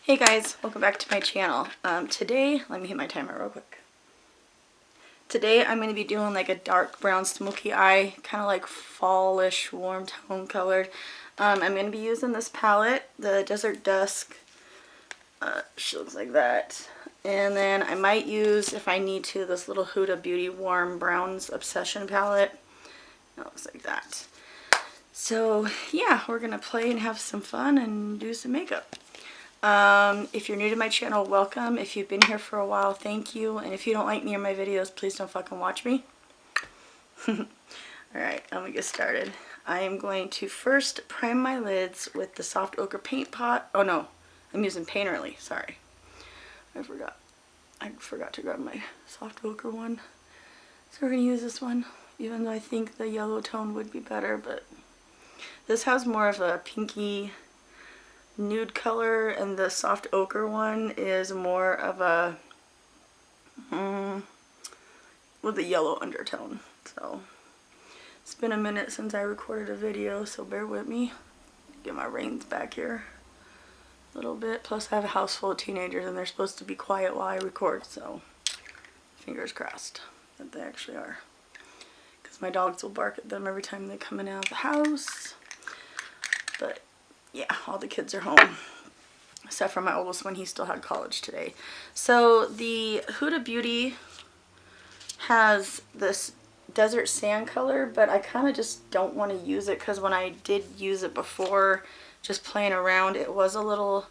Hey guys, welcome back to my channel. Today, let me hit my timer real quick. Today I'm going to be doing like a dark brown smoky eye, kind of like fallish warm tone colored. I'm going to be using this palette, the Desert Dusk. She looks like that. And then I might use, if I need to, this little Huda Beauty Warm Browns Obsession palette. It looks like that. So yeah, we're going to play and have some fun and do some makeup. If you're new to my channel, welcome. If you've been here for a while, thank you. And if you don't like me or my videos, please don't fucking watch me. Alright, I'm gonna get started. I am going to first prime my lids with the soft ochre paint pot. Oh no, I'm using Painterly, sorry. I forgot to grab my soft ochre one. So we're gonna use this one, even though I think the yellow tone would be better, but this has more of a pinky nude color, and the soft ochre one is more of a with a yellow undertone. So it's been a minute since I recorded a video, so bear with me. Get my reins back here a little bit. Plus I have a house full of teenagers and they're supposed to be quiet while I record, so fingers crossed that they actually are, because my dogs will bark at them every time they come in and out of the house. But yeah, all the kids are home, except for my oldest one. He still had college today. So the Huda Beauty has this desert sand color, but I kind of just don't want to use it because when I did use it before, just playing around, it was a little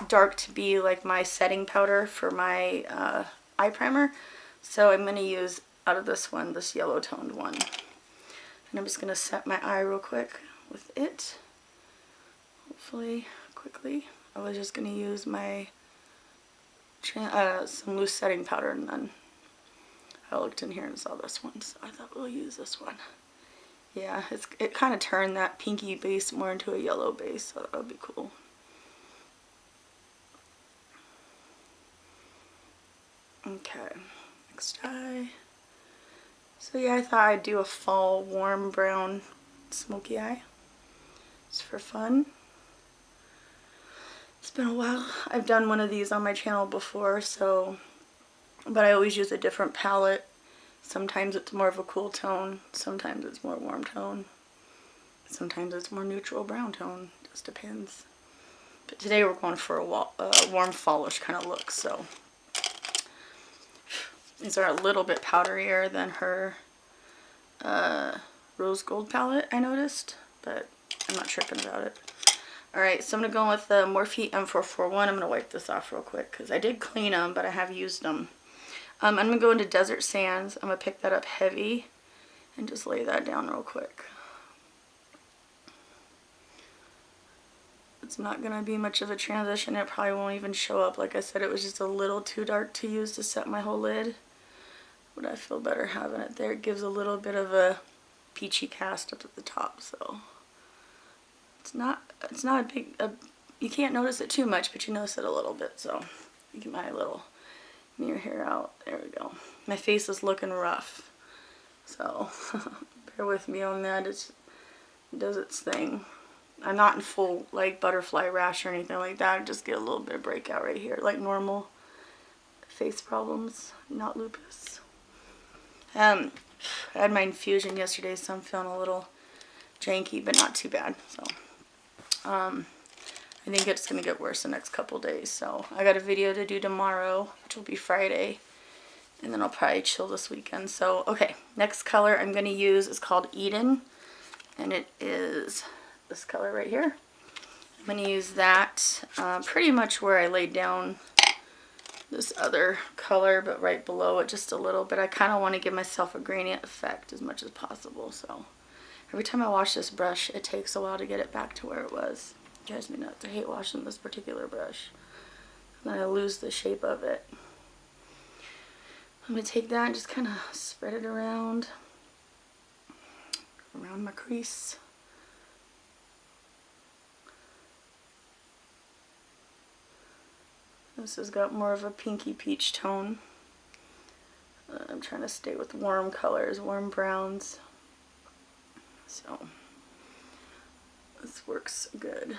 dark to be like my setting powder for my eye primer. So I'm going to use out of this one, this yellow toned one. And I'm just going to set my eye real quick with it. Hopefully quickly. I was just going to use my some loose setting powder, and then I looked in here and saw this one, so I thought we'll use this one. Yeah, it kind of turned that pinky base more into a yellow base, so that would be cool. Okay, next eye. So yeah, I thought I'd do a fall warm brown smoky eye. It's for fun. It's been a while. I've done one of these on my channel before, so, but I always use a different palette. Sometimes it's more of a cool tone, sometimes it's more warm tone, sometimes it's more neutral brown tone, just depends. But today we're going for a warm fallish kind of look, so these are a little bit powderier than her rose gold palette, I noticed, but I'm not tripping about it. Alright, so I'm going to go with the Morphe M441. I'm going to wipe this off real quick because I did clean them, but I have used them. I'm going to go into Desert Sands. I'm going to pick that up heavy and just lay that down real quick. It's not going to be much of a transition. It probably won't even show up. Like I said, it was just a little too dark to use to set my whole lid. But I feel better having it there. It gives a little bit of a peachy cast up at the top, so it's not a big, you can't notice it too much, but you notice it a little bit. So get my little mirror here out. There we go. My face is looking rough, so bear with me on that. It does its thing. I'm not in full like butterfly rash or anything like that. I just get a little bit of breakout right here, like normal face problems, not lupus. I had my infusion yesterday, so I'm feeling a little janky, but not too bad. So I think it's going to get worse the next couple days. So I got a video to do tomorrow, which will be Friday, and then I'll probably chill this weekend. So okay, next color I'm going to use is called Eden, and it is this color right here. I'm going to use that pretty much where I laid down this other color, but right below it just a little bit. I kind of want to give myself a gradient effect as much as possible. So every time I wash this brush, it takes a while to get it back to where it was. It drives me nuts. I hate washing this particular brush. And then I lose the shape of it. I'm going to take that and just kind of spread it around my crease. This has got more of a pinky peach tone. I'm trying to stay with warm colors, warm browns. So this works good.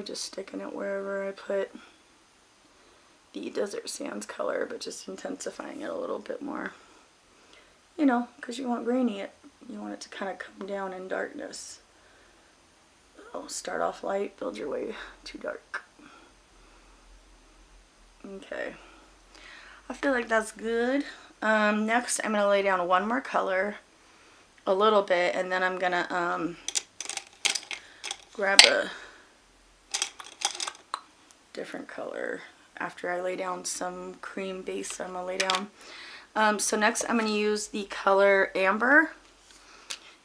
really just sticking it wherever I put the Desert Sands color, but just intensifying it a little bit more. You know, because you want grainy, you want it to kind of come down in darkness. So start off light, build your way to dark. Okay, I feel like that's good. Next I'm going to lay down one more color, a little bit, and then I'm going to grab a different color after I lay down some cream base I'm going to lay down. So next I'm going to use the color Amber,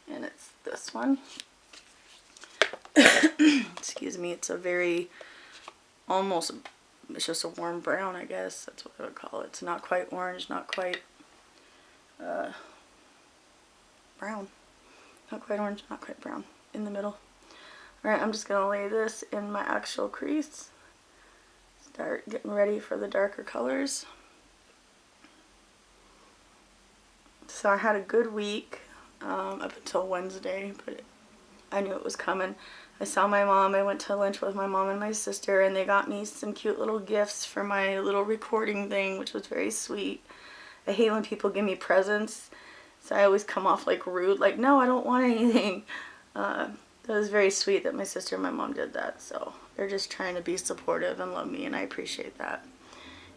and it's this one. Excuse me, it's a very, almost, it's just a warm brown, I guess. That's what I would call it. It's not quite orange, not quite brown. Not quite orange, not quite brown. In the middle. Alright, I'm just going to lay this in my actual crease. Start getting ready for the darker colors. So I had a good week up until Wednesday, but I knew it was coming. I saw my mom. I went to lunch with my mom and my sister, and they got me some cute little gifts for my little recording thing, which was very sweet. I hate when people give me presents, so I always come off like rude, like, no, I don't want anything. It was very sweet that my sister and my mom did that, so they're just trying to be supportive and love me, and I appreciate that.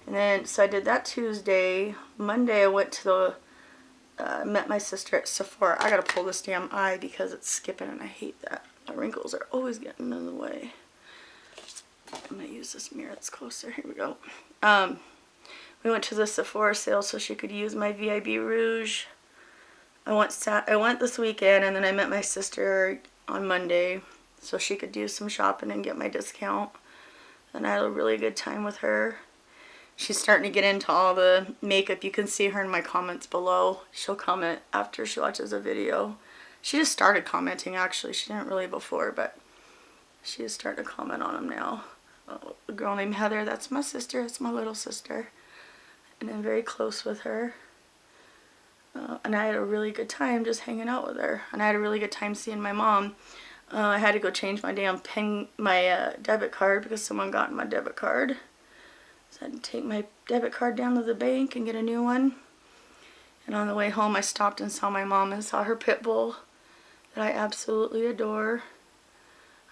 And then, so I did that Tuesday. Monday I went to the, met my sister at Sephora. I gotta pull this damn eye because it's skipping, and I hate that. My wrinkles are always getting in the way. I'm gonna use this mirror that's closer. Here we go. We went to the Sephora sale so she could use my VIB Rouge. I went this weekend, and then I met my sister on Monday so she could do some shopping and get my discount. And I had a really good time with her. She's starting to get into all the makeup. You can see her in my comments below. She'll comment after she watches a video. She just started commenting, actually. She didn't really before, but she just started to comment on them now. A girl named Heather, that's my sister. That's my little sister. And I'm very close with her. And I had a really good time just hanging out with her. And I had a really good time seeing my mom. I had to go change my damn debit card because someone got my debit card. So I had to take my debit card down to the bank and get a new one. And on the way home I stopped and saw my mom and saw her pit bull that I absolutely adore.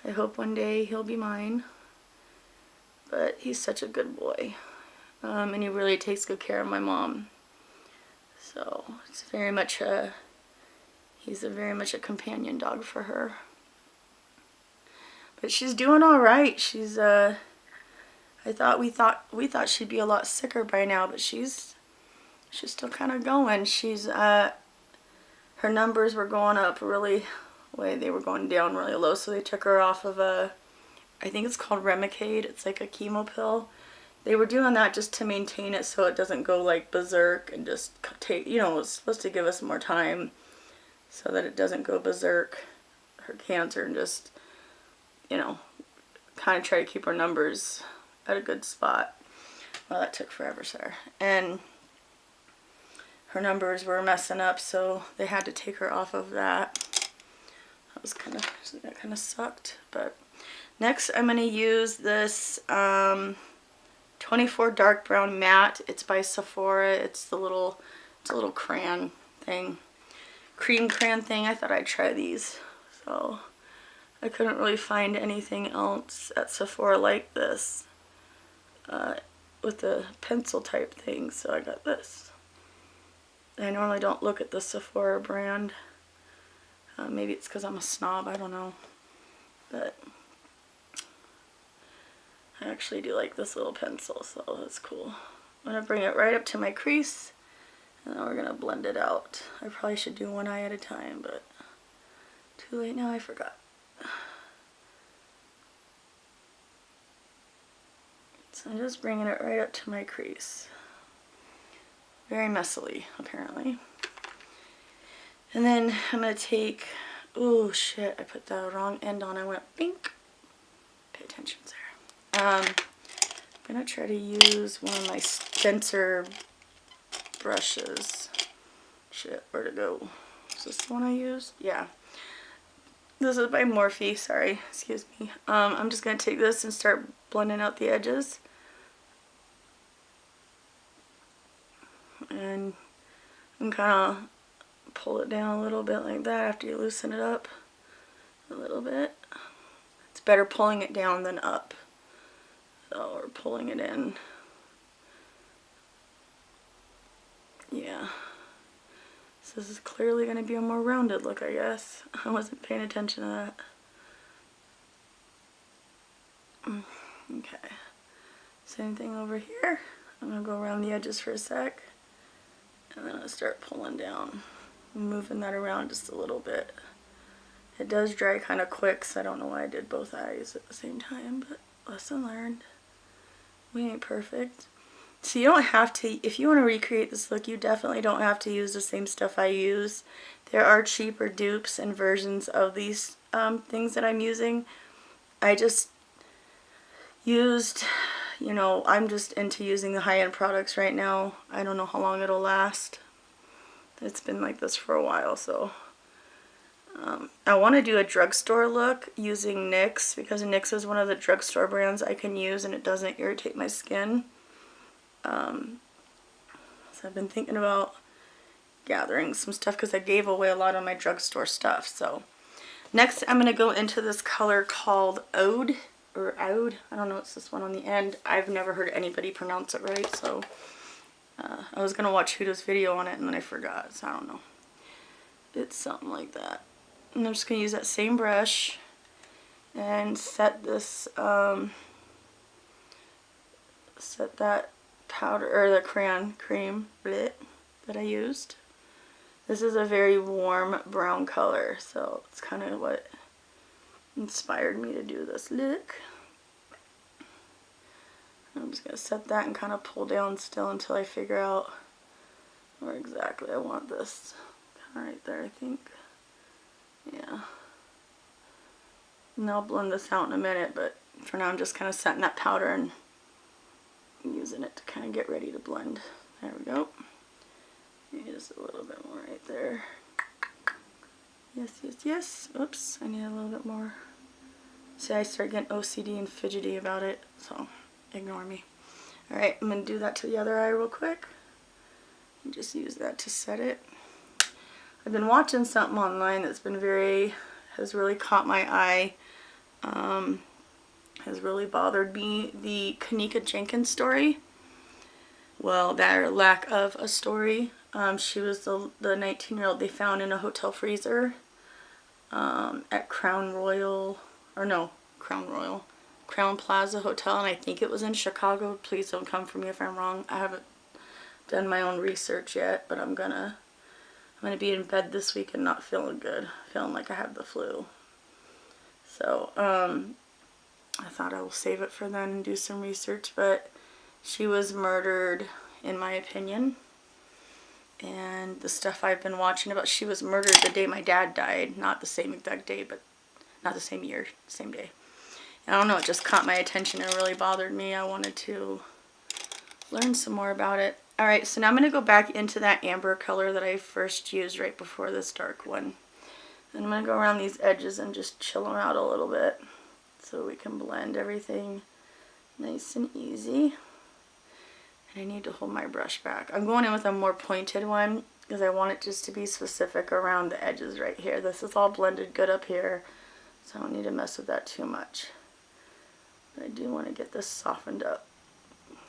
I hope one day he'll be mine. But he's such a good boy. And he really takes good care of my mom. So it's very much he's very much a companion dog for her. But she's doing all right. She's we thought she'd be a lot sicker by now, but she's still kind of going. She's her numbers were going up really, they were going down really low, so they took her off of I think it's called Remicade. It's like a chemo pill. They were doing that just to maintain it so it doesn't go like berserk and just take, you know, it's supposed to give us more time so that it doesn't go berserk, her cancer, and just, you know, kind of try to keep her numbers at a good spot. Well, that took forever, sir. And her numbers were messing up, so they had to take her off of that. That kind of sucked. But next I'm going to use this 24 Dark Brown Matte. It's by Sephora. It's a little crayon thing. Cream crayon thing. I thought I'd try these. So I couldn't really find anything else at Sephora like this. With the pencil type thing. So I got this. I normally don't look at the Sephora brand. Maybe it's because I'm a snob. I don't know. But I actually do like this little pencil, so that's cool. I'm going to bring it right up to my crease, and then we're going to blend it out. I probably should do one eye at a time, but too late now, I forgot. So I'm just bringing it right up to my crease. Very messily, apparently. And then I'm going to take, oh shit, I put the wrong end on. I went bink. Pay attention, Sarah. I'm going to try to use one of my Spencer brushes. Shit, where'd it go? Is this the one I used? Yeah. This is by Morphe, sorry, excuse me. I'm just going to take this and start blending out the edges. And kind of pull it down a little bit like that after you loosen it up a little bit. It's better pulling it down than up. So we're pulling it in. Yeah. So this is clearly going to be a more rounded look, I guess. I wasn't paying attention to that. Okay. Same thing over here. I'm going to go around the edges for a sec. And then I'll start pulling down. Moving that around just a little bit. It does dry kind of quick, so I don't know why I did both eyes at the same time, but lesson learned. We ain't perfect. So you don't have to, if you want to recreate this look, you definitely don't have to use the same stuff I use. There are cheaper dupes and versions of these things that I'm using. I just used, you know, I'm just into using the high-end products right now. I don't know how long it'll last. It's been like this for a while, so. I want to do a drugstore look using NYX, because NYX is one of the drugstore brands I can use and it doesn't irritate my skin. So I've been thinking about gathering some stuff because I gave away a lot of my drugstore stuff. So next I'm going to go into this color called Ode, or Aude. I don't know, it's this one on the end. I've never heard anybody pronounce it right, so I was going to watch Huda's video on it and then I forgot, so I don't know. It's something like that. And I'm just going to use that same brush and set this, set that powder, or the crayon cream that I used. This is a very warm brown color, so it's kind of what inspired me to do this look. I'm just going to set that and kind of pull down still until I figure out where exactly I want this. Kind of right there, I think. Yeah. And I'll blend this out in a minute, but for now I'm just kind of setting that powder and using it to kind of get ready to blend. There we go. Maybe just a little bit more right there. Yes, yes, yes. Oops, I need a little bit more. See, I start getting OCD and fidgety about it, so ignore me. Alright, I'm going to do that to the other eye real quick. And just use that to set it. I've been watching something online that's been has really caught my eye, has really bothered me. The Kanika Jenkins story. Well, that lack of a story. She was the 19-year-old they found in a hotel freezer at Crown Plaza Hotel, and I think it was in Chicago. Please don't come for me if I'm wrong. I haven't done my own research yet, but I'm gonna be in bed this week and not feeling good, feeling like I have the flu. So, I thought I will save it for then and do some research, but she was murdered, in my opinion. And the stuff I've been watching about, she was murdered the day my dad died. Not the same exact day, but not the same year, same day. And I don't know, it just caught my attention and really bothered me. I wanted to learn some more about it. Alright, so now I'm going to go back into that amber color that I first used right before this dark one. And I'm going to go around these edges and just chill them out a little bit so we can blend everything nice and easy. And I need to hold my brush back. I'm going in with a more pointed one because I want it just to be specific around the edges right here. This is all blended good up here, so I don't need to mess with that too much. But I do want to get this softened up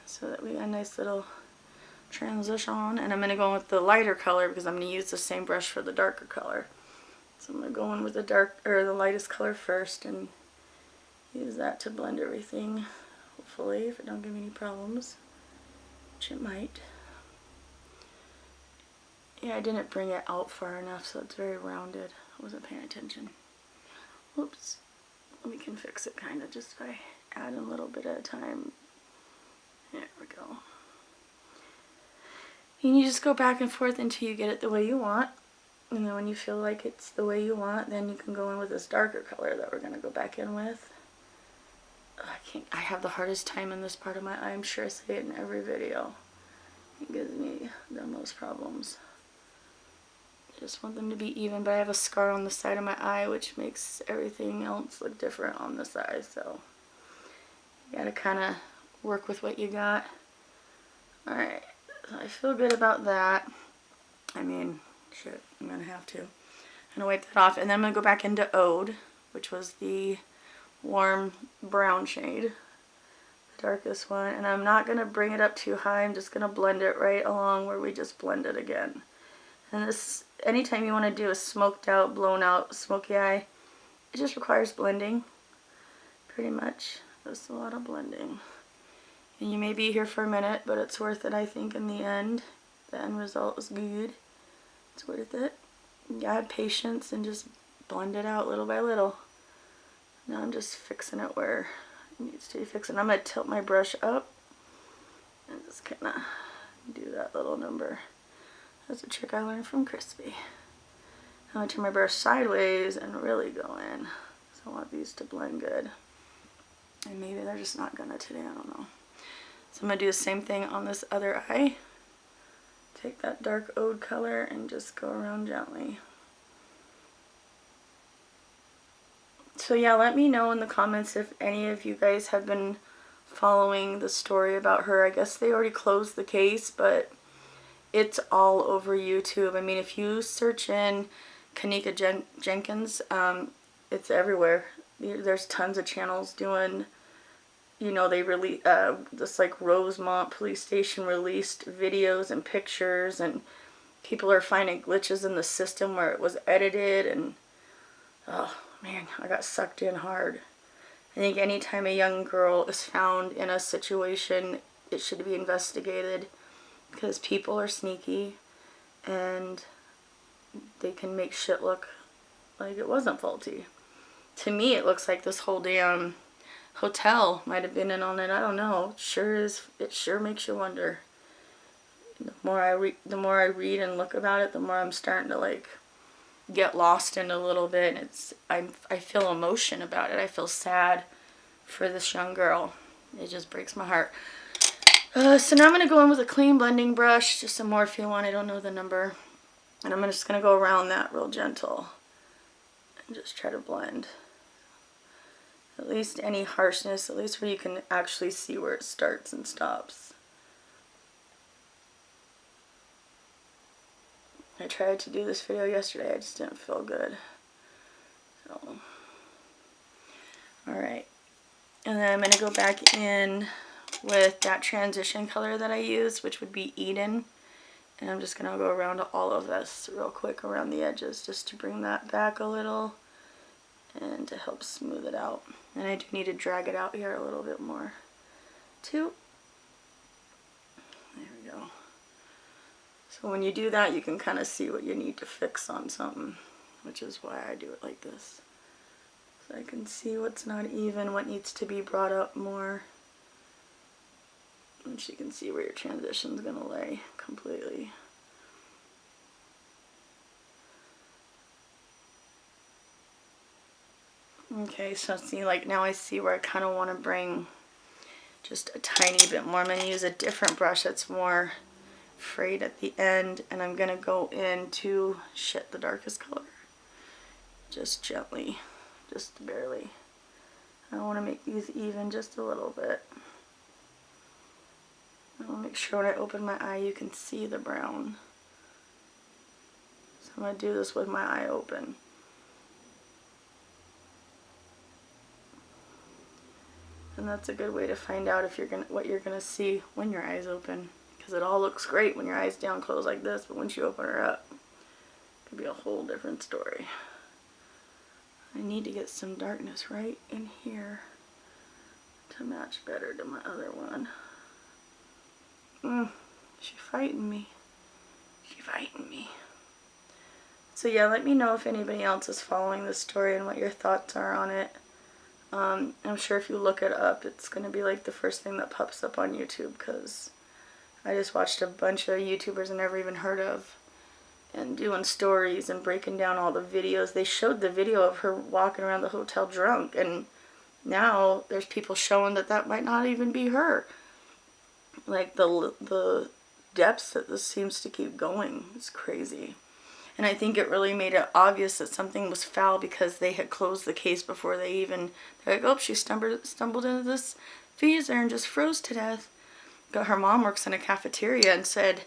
so that we got a nice little transition on. And I'm going to go in with the lighter color because I'm going to use the same brush for the darker color. So I'm going to go in with the lightest color first and use that to blend everything, hopefully, if it don't give me any problems, which it might. Yeah, I didn't bring it out far enough, so it's very rounded. I wasn't paying attention. Whoops. We can fix it kind of just by adding a little bit at a time. There we go. And you just go back and forth until you get it the way you want. And then when you feel like it's the way you want, then you can go in with this darker color that we're going to go back in with. I have the hardest time in this part of my eye. I'm sure I say it in every video. It gives me the most problems. Just want them to be even, but I have a scar on the side of my eye, which makes everything else look different on the side, so you gotta kind of work with what you got. Alright, so I feel good about that. I mean, shit, I'm gonna have to. I'm gonna wipe that off, and then I'm gonna go back into Ode, which was the warm brown shade, the darkest one, and I'm not gonna bring it up too high. I'm just gonna blend it right along where we just blended again. And this, anytime you want to do a smoked out, blown out, smoky eye, it just requires blending, pretty much. Just a lot of blending. And you may be here for a minute, but it's worth it, I think, in the end. The end result is good. It's worth it. You have patience and just blend it out little by little. Now I'm just fixing it where it needs to be fixed. And I'm going to tilt my brush up and just kind of do that little number. That's a trick I learned from Crispy. I'm going to turn my brush sideways and really go in. So I want these to blend good. And maybe they're just not gonna today, I don't know. So I'm going to do the same thing on this other eye. Take that dark Ode color and just go around gently. So yeah, let me know in the comments if any of you guys have been following the story about her. I guess they already closed the case, but it's all over YouTube. I mean, if you search in Kanika Jenkins, it's everywhere. There's tons of channels doing, you know, they release, this like Rosemont Police Station released videos and pictures, and people are finding glitches in the system where it was edited, and oh man, I got sucked in hard. I think anytime a young girl is found in a situation, it should be investigated. Because people are sneaky and they can make shit look like it wasn't faulty. To me, it looks like this whole damn hotel might have been in on it. I don't know. It sure is. It sure makes you wonder. The more I read and look about it, the more I'm starting to like get lost in a little bit. I feel emotion about it. I feel sad for this young girl. It just breaks my heart. So now I'm going to go in with a clean blending brush, just some Morphe one, I don't know the number. And I'm just going to go around that real gentle and just try to blend. At least any harshness, at least where you can actually see where it starts and stops. I tried to do this video yesterday, I just didn't feel good. So, alright. And then I'm going to go back in with that transition color that I use, which would be Eden, and I'm just gonna go around all of this real quick around the edges just to bring that back a little and to help smooth it out. And I do need to drag it out here a little bit more too. There we go. So when you do that, you can kind of see what you need to fix on something, which is why I do it like this, so I can see what's not even, what needs to be brought up more. And you can see where your transition's gonna lay completely. Okay, so see, like now I see where I kind of want to bring just a tiny bit more. I'm going to use a different brush that's more frayed at the end, and I'm going to go into the darkest color. Just gently, just barely. I want to make these even just a little bit. I want to make sure when I open my eye you can see the brown. So I'm going to do this with my eye open. And that's a good way to find out if what you're gonna see when your eyes open. Because it all looks great when your eyes down closed like this, but once you open her up, it could be a whole different story. I need to get some darkness right in here to match better to my other one. She fighting me. She fighting me. So yeah, let me know if anybody else is following this story and what your thoughts are on it. I'm sure if you look it up, it's going to be like the first thing that pops up on YouTube, because I just watched a bunch of YouTubers I never even heard of and doing stories and breaking down all the videos. They showed the video of her walking around the hotel drunk, and now there's people showing that that might not even be her. Like the depths that this seems to keep going. It's crazy. And I think it really made it obvious that something was foul because they had closed the case before they're like, oh, she stumbled into this freezer and just froze to death. But her mom works in a cafeteria and said,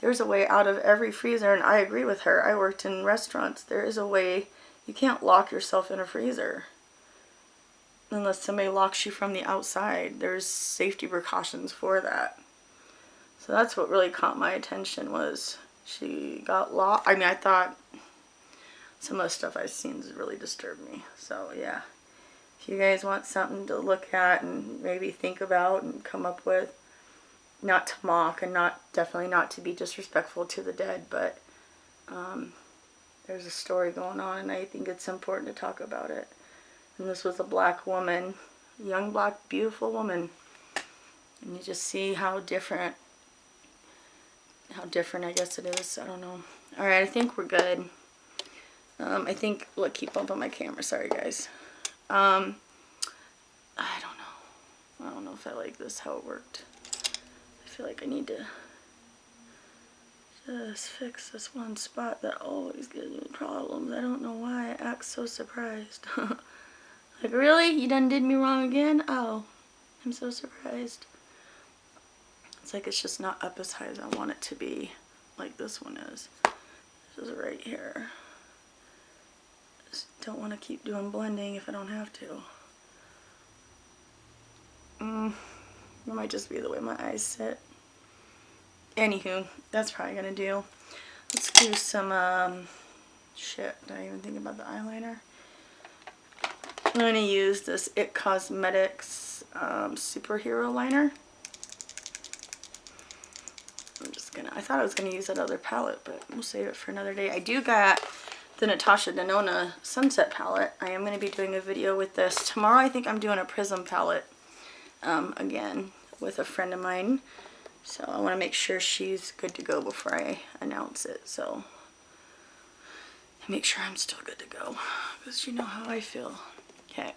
there's a way out of every freezer, and I agree with her. I worked in restaurants. There is a way. You can't lock yourself in a freezer unless somebody locks you from the outside. There's safety precautions for that. So that's what really caught my attention, was she got locked. I mean, I thought some of the stuff I've seen has really disturbed me. So yeah, if you guys want something to look at and maybe think about and come up with, not to mock and definitely not to be disrespectful to the dead, but there's a story going on, and I think it's important to talk about it. And this was a black woman, young black, beautiful woman, and you just see how different I guess it is. I don't know. All right, I think we're good. I think, look, keep bumping my camera. Sorry, guys. I don't know if I like this, how it worked. I feel like I need to just fix this one spot that always gives me problems. I don't know why I act so surprised. Like, really? You done did me wrong again? Oh, I'm so surprised. It's like it's just not up as high as I want it to be, like this one is. This is right here. Just don't want to keep doing blending if I don't have to. It might just be the way my eyes sit. Anywho, that's probably gonna do. Let's do some, shit, did I even think about the eyeliner? I'm gonna use this It Cosmetics Superhero Liner. I thought I was gonna use that other palette, but we'll save it for another day. I do got the Natasha Denona Sunset palette. I am gonna be doing a video with this. Tomorrow I think I'm doing a Prism palette, again, with a friend of mine. So I want to make sure she's good to go before I announce it. So make sure I'm still good to go, because you know how I feel. Okay,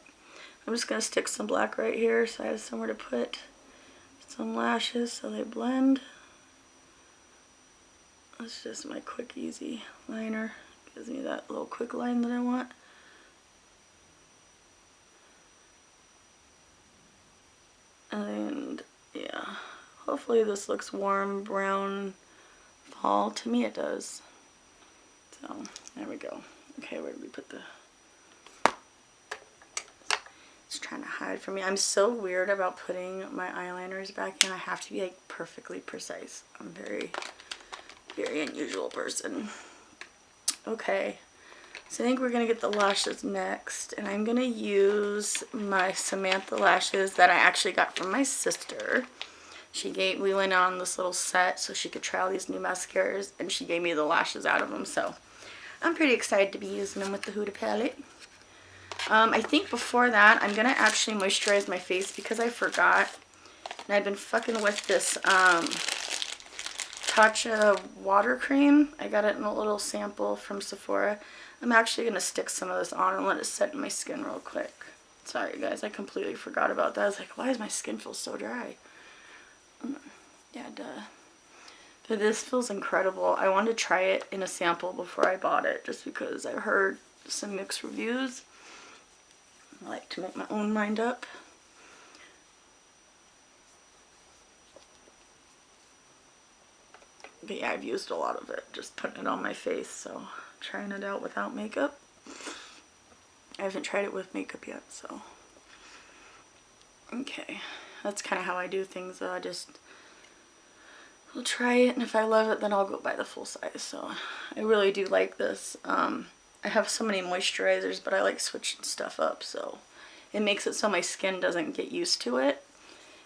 I'm just going to stick some black right here so I have somewhere to put some lashes so they blend. That's just my quick, easy liner. Gives me that little quick line that I want. And yeah. Hopefully this looks warm, brown, fall. To me it does. So, there we go. Okay, where did we put the... It's trying to hide from me. I'm so weird about putting my eyeliners back in. I have to be like perfectly precise. I'm a very, very unusual person. Okay, so I think we're going to get the lashes next. And I'm going to use my Samantha lashes that I actually got from my sister. We went on this little set so she could try all these new mascaras, and she gave me the lashes out of them, so I'm pretty excited to be using them with the Huda palette. I think before that, I'm going to actually moisturize my face because I forgot, and I've been fucking with this Tatcha water cream. I got it in a little sample from Sephora. I'm actually going to stick some of this on and let it set in my skin real quick. Sorry guys, I completely forgot about that. I was like, why does my skin feel so dry? Yeah, duh. But this feels incredible. I wanted to try it in a sample before I bought it, just because I heard some mixed reviews. I like to make my own mind up. But yeah, I've used a lot of it, just putting it on my face, so trying it out without makeup. I haven't tried it with makeup yet, so. Okay, that's kind of how I do things. I just will try it, and if I love it, then I'll go buy the full size. So I really do like this. I have so many moisturizers, but I like switching stuff up, so it makes it so my skin doesn't get used to it.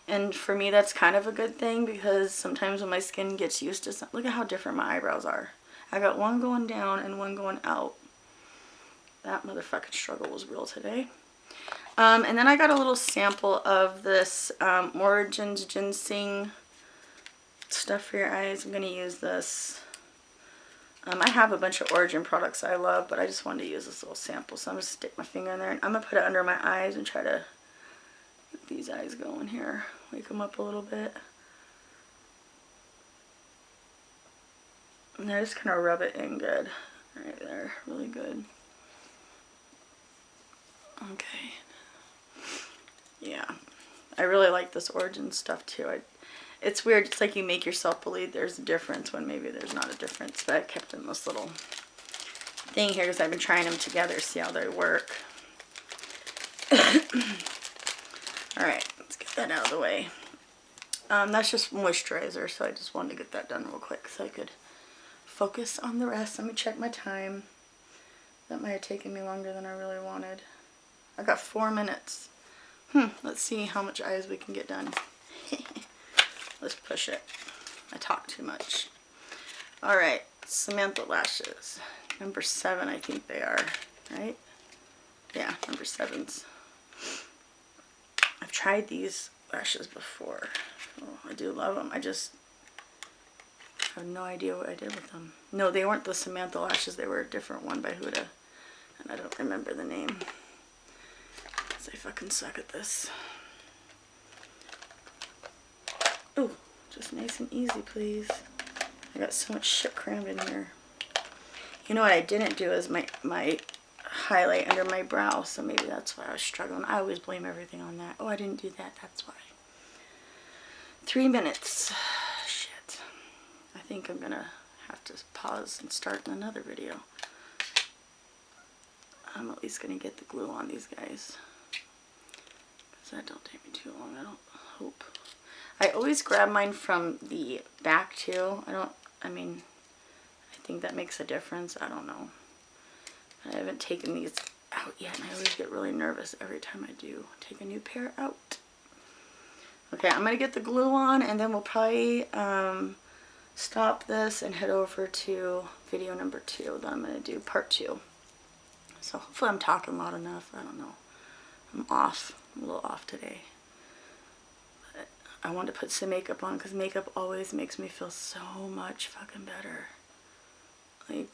And for me, that's kind of a good thing, because sometimes when my skin gets used to something, look at how different my eyebrows are. I got one going down and one going out. That motherfucking struggle was real today. And then I got a little sample of this Origins Ginseng stuff for your eyes. I'm going to use this. I have a bunch of Origin products I love, but I just wanted to use this little sample. So I'm going to stick my finger in there, and I'm going to put it under my eyes and try to get these eyes going here. Wake them up a little bit. And I just kind of rub it in good. Right there, really good. Okay. Yeah. I really like this origin stuff too. It's weird. It's like you make yourself believe there's a difference when maybe there's not a difference. But I kept in this little thing here because I've been trying them together, see how they work. Alright, let's get that out of the way. That's just moisturizer, so I just wanted to get that done real quick so I could focus on the rest. Let me check my time. That might have taken me longer than I really wanted. I got 4 minutes. Let's see how much eyes we can get done. Let's push it. I talk too much. Alright, Samantha lashes. Number 7, I think they are, right? Yeah, number 7s. I've tried these lashes before. Oh, I do love them. I just have no idea what I did with them. No, they weren't the Samantha lashes. They were a different one by Huda. And I don't remember the name. Because I fucking suck at this. Ooh, just nice and easy, please. I got so much shit crammed in here. You know what I didn't do is my highlight under my brow, so maybe that's why I was struggling. I always blame everything on that. Oh, I didn't do that, that's why. 3 minutes. Shit. I think I'm gonna have to pause and start another video. I'm at least gonna get the glue on these guys. Because that don't take me too long, I don't hope. I always grab mine from the back too. I think that makes a difference. I don't know. I haven't taken these out yet, and I always get really nervous every time I do take a new pair out. Okay, I'm going to get the glue on, and then we'll probably stop this and head over to video number 2. Then I'm going to do part 2. So hopefully I'm talking loud enough. I don't know. I'm off. I'm a little off today. But I want to put some makeup on because makeup always makes me feel so much fucking better. Like,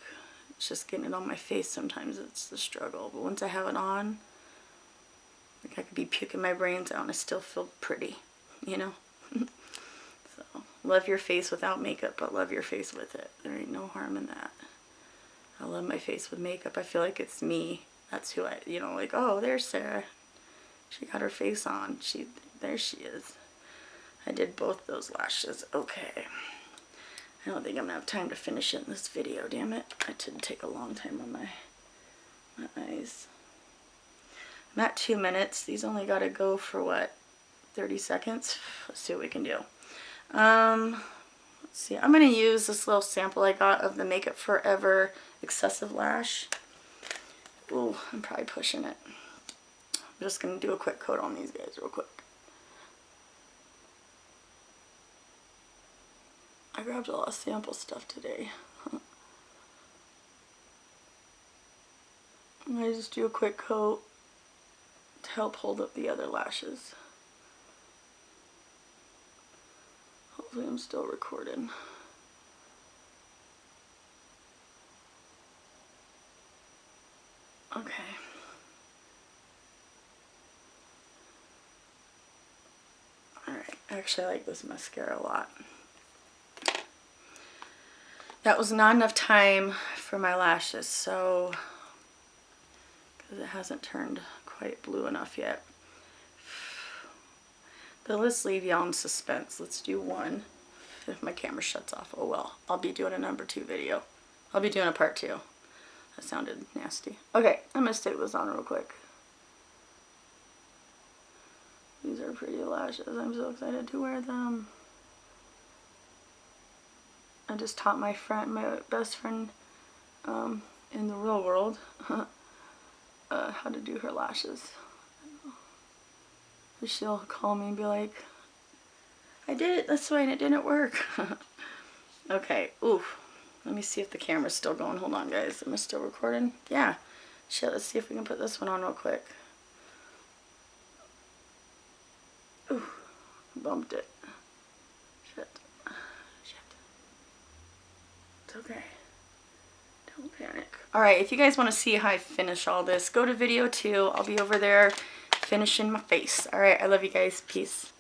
it's just getting it on my face. Sometimes it's the struggle. But once I have it on, like I could be puking my brains out and I still feel pretty, you know? So, love your face without makeup, but love your face with it. There ain't no harm in that. I love my face with makeup. I feel like it's me. That's who I, you know, like, oh, there's Sarah. She got her face on. There she is. I did both those lashes. Okay. I don't think I'm gonna have time to finish it in this video, damn it. I did take a long time on my eyes. I'm at 2 minutes. These only gotta go for what, 30 seconds? Let's see what we can do. Let's see. I'm gonna use this little sample I got of the Makeup Forever Excessive Lash. Ooh, I'm probably pushing it. I'm just gonna do a quick coat on these guys real quick. I grabbed a lot of sample stuff today. I'm going to just do a quick coat to help hold up the other lashes. Hopefully I'm still recording. Okay. Alright, actually I like this mascara a lot. That was not enough time for my lashes, so, because it hasn't turned quite blue enough yet. But let's leave y'all in suspense. Let's do one. If my camera shuts off, oh well. I'll be doing a number 2 video. I'll be doing a part 2. That sounded nasty. Okay, I'm going to stick this on real quick. These are pretty lashes. I'm so excited to wear them. I just taught my best friend in the real world how to do her lashes. She'll call me and be like, I did it this way and it didn't work. Okay, oof. Let me see if the camera's still going. Hold on, guys. Am I still recording? Yeah. Shit, let's see if we can put this one on real quick. Ooh, bumped it. Shit. It's okay. Don't panic. Alright, if you guys want to see how I finish all this, go to video 2. I'll be over there finishing my face. Alright, I love you guys. Peace.